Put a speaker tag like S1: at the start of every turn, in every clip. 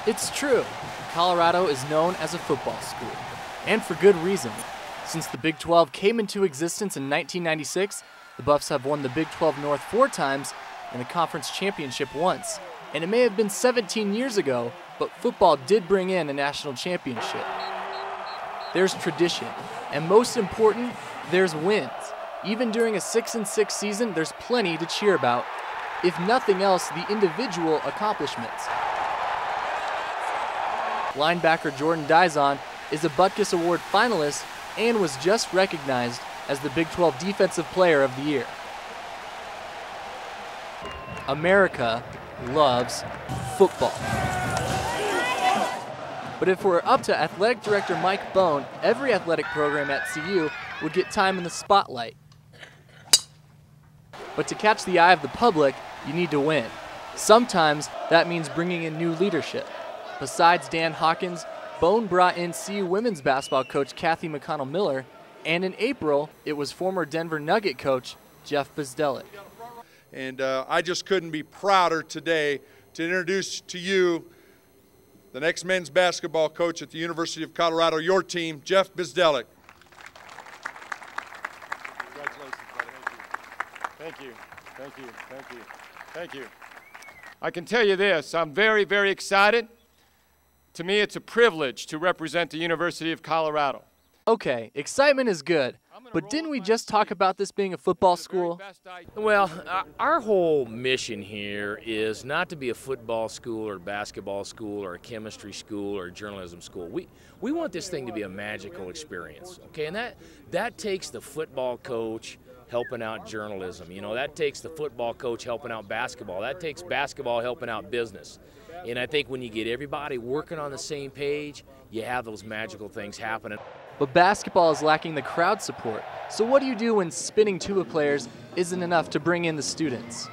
S1: It's true. Colorado is known as a football school, and for good reason. Since the Big 12 came into existence in 1996, the Buffs have won the Big 12 North 4 times and the conference championship once. And it may have been 17 years ago, but football did bring in a national championship. There's tradition, and most important, there's wins. Even during a 6-6 season, there's plenty to cheer about. If nothing else, the individual accomplishments. Linebacker Jordan Dizon is a Butkus Award finalist and was just recognized as the Big 12 Defensive Player of the Year. America loves football. But if we're up to Athletic Director Mike Bone, every athletic program at CU would get time in the spotlight. But to catch the eye of the public, you need to win. Sometimes that means bringing in new leadership. Besides Dan Hawkins, Bone brought in CU women's basketball coach Kathy McConnell Miller, and in April, it was former Denver Nugget coach Jeff Bzdelik.
S2: And I just couldn't be prouder today to introduce to you the next men's basketball coach at the University of Colorado, your team, Jeff Bzdelik.
S3: Congratulations, buddy. Thank you. Thank you. Thank you. Thank you. I can tell you this, I'm very, very excited. To me, it's a privilege to represent the University of Colorado.
S1: Okay, excitement is good, but didn't we just talk about this being a football school?
S4: Well, our whole mission here is not to be a football school or basketball school or a chemistry school or a journalism school. We want this thing to be a magical experience, okay? And that takes the football coach helping out journalism. You know, that takes the football coach helping out basketball. That takes basketball helping out business. And I think when you get everybody working on the same page, you have those magical things happening.
S1: But basketball is lacking the crowd support. So what do you do when spinning tuba players isn't enough to bring in the students?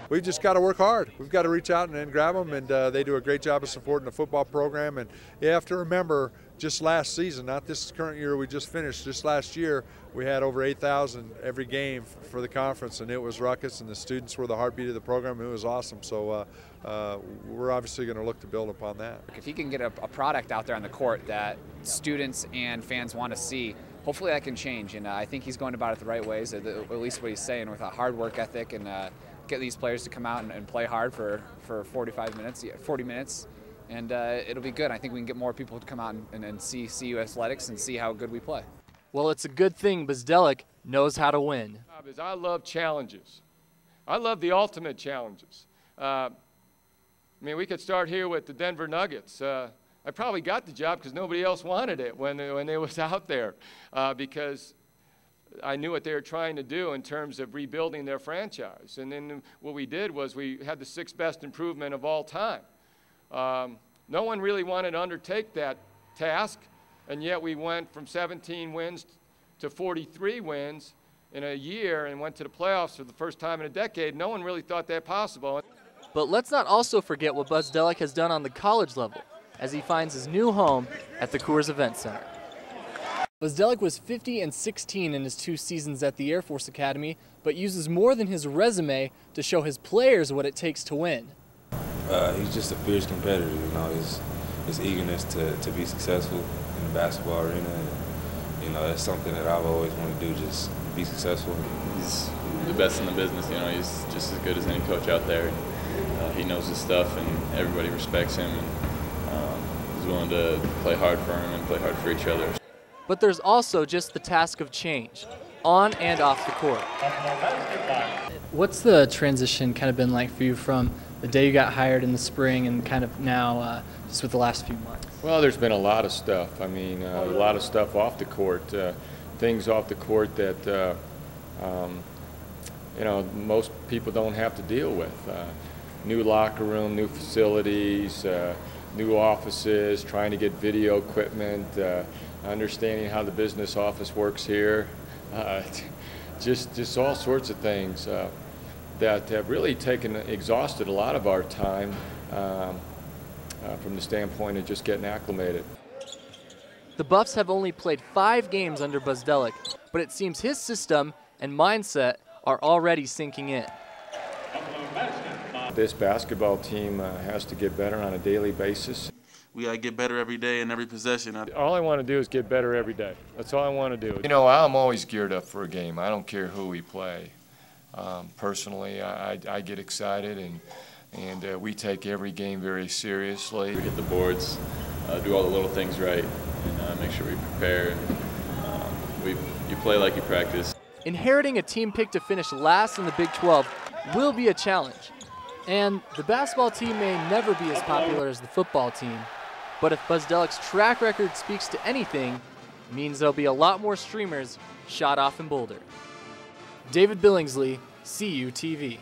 S2: We've just got to work hard. We've got to reach out and grab them, and they do a great job of supporting the football program. And you have to remember, just last season, not this current year we just finished, just last year, we had over 8,000 every game for the conference, and it was ruckus, and the students were the heartbeat of the program. It was awesome. So we're obviously going to look to build upon that.
S5: If he can get a product out there on the court that students and fans want to see, hopefully that can change. And I think he's going about it the right ways, at least what he's saying, with a hard work ethic, and get these players to come out and play hard for 40 minutes, and it'll be good. I think we can get more people to come out and see CU athletics and see how good we play.
S1: Well, it's a good thing Bzdelik knows how to win.
S3: I love challenges. I love the ultimate challenges. I mean, we could start here with the Denver Nuggets. I probably got the job because nobody else wanted it when they was out there, because I knew what they were trying to do in terms of rebuilding their franchise. And then what we did was we had the 6th best improvement of all time. No one really wanted to undertake that task, and yet we went from 17 wins to 43 wins in a year and went to the playoffs for the first time in a decade. No one really thought that possible.
S1: But let's not also forget what Bzdelik has done on the college level, as he finds his new home at the Coors Event Center. Bzdelik was 50-16 in his 2 seasons at the Air Force Academy, but uses more than his resume to show his players what it takes to win.
S6: He's just a fierce competitor, you know, his eagerness to be successful in the basketball arena. And, you know, that's something that I've always wanted to do, just be successful.
S7: He's the best in the business, you know, he's just as good as any coach out there. He knows his stuff, and everybody respects him, and he's willing to play hard for him and play hard for each other.
S1: But there's also just the task of change, on and off the court. What's the transition kind of been like for you from the day you got hired in the spring and kind of now just with the last few months?
S3: Well, there's been a lot of stuff. I mean, a lot of stuff off the court, things off the court that, you know, most people don't have to deal with. New locker room, new facilities, new offices, trying to get video equipment, understanding how the business office works here, just all sorts of things that have really exhausted a lot of our time from the standpoint of just getting acclimated.
S1: The Buffs have only played 5 games under Bzdelik, but it seems his system and mindset are already sinking in.
S8: This basketball team has to get better on a daily basis.
S9: We got to get better every day in every possession.
S3: All I want to do is get better every day. That's all I want to do. You know, I'm always geared up for a game. I don't care who we play. Personally, I get excited, and we take every game very seriously.
S7: We hit the boards, do all the little things right, and make sure we prepare. And, you play like you practice.
S1: Inheriting a team picked to finish last in the Big 12 will be a challenge. And the basketball team may never be as popular as the football team, but if Buzz-Delic's track record speaks to anything, it means there'll be a lot more streamers shot off in Boulder. David Billingsley, CU TV.